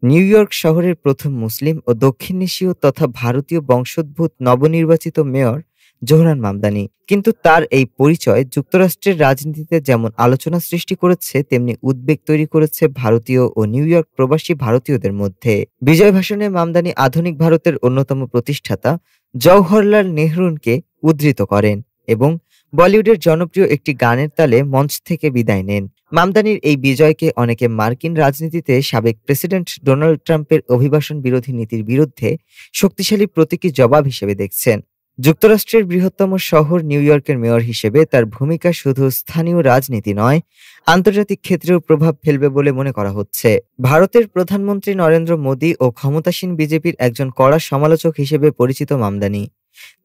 New York শহরের প্রথম মুসলিম ও দক্ষিণ এশীয় তথা ভারতীয় বংশোদ্ভূত নবনির্বাচিত মেয়র জোহরান মামদানি। কিন্তু তার এই পরিচয় যুক্তরাষ্ট্রের রাজনীতিতে যেমন আলোচনা সৃষ্টি করেছে, তেমনি উদ্বেগ তৈরি করেছে ভারতীয় ও নিউ ইয়র্ক প্রবাসী ভারতীয়দের মধ্যে। বিজয় ভাষণে মামদানি আধুনিক ভারতের অন্যতম প্রতিষ্ঠাতা জওহরলাল নেহরুকে উদ্ধৃত করেন এবং বলিউডের জনপ্রিয় একটি গানের তালে মঞ্চ থেকে বিদায় নেন। মামদানির এই বিজয়কে অনেকে মার্কিন রাজনীতিতে সাবেক প্রেসিডেন্ট ডোনাল্ড ট্রাম্পের অভিবাসন বিরোধী নীতির বিরুদ্ধে শক্তিশালী প্রতীকী জবাব হিসেবে দেখছেন। যুক্তরাষ্ট্রের বৃহত্তম শহর নিউ ইয়র্কের মেয়র হিসেবে তার ভূমিকা শুধু স্থানীয় রাজনীতি নয়, আন্তর্জাতিক ক্ষেত্রেও প্রভাব ফেলবে বলে মনে করা হচ্ছে। ভারতের প্রধানমন্ত্রী নরেন্দ্র মোদী ও ক্ষমতাসীন বিজেপির একজন কড়া সমালোচক হিসেবে পরিচিত মামদানি।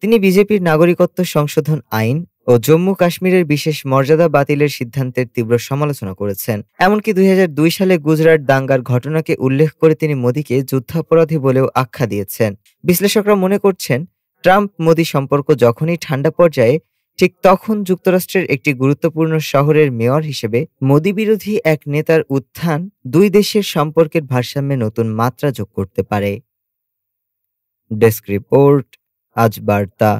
তিনি বিজেপির নাগরিকত্ব সংশোধন আইন ও জম্মু কাশ্মীরের বিশেষ মর্যাদা বাতিলের সিদ্ধান্তের তীব্র সমালোচনা করেছেন। এমনকি ২০০২ সালে গুজরাট দাঙ্গার ঘটনাকে উল্লেখ করে তিনি মোদীকে যুদ্ধাপরাধী বলেও আখ্যা দিয়েছেন। বিশ্লেষকরা মনে করছেন, ট্রাম্প মোদী সম্পর্ক যখনই ঠান্ডা পর্যায়ে, ঠিক তখন যুক্তরাষ্ট্রের একটি গুরুত্বপূর্ণ শহরের মেয়র হিসেবে মোদী বিরোধী এক নেতার উত্থান দুই দেশের সম্পর্কের ভারসাম্যে নতুন মাত্রা যোগ করতে পারে। ডেস্ক রিপোর্ট, আজ বার্তা।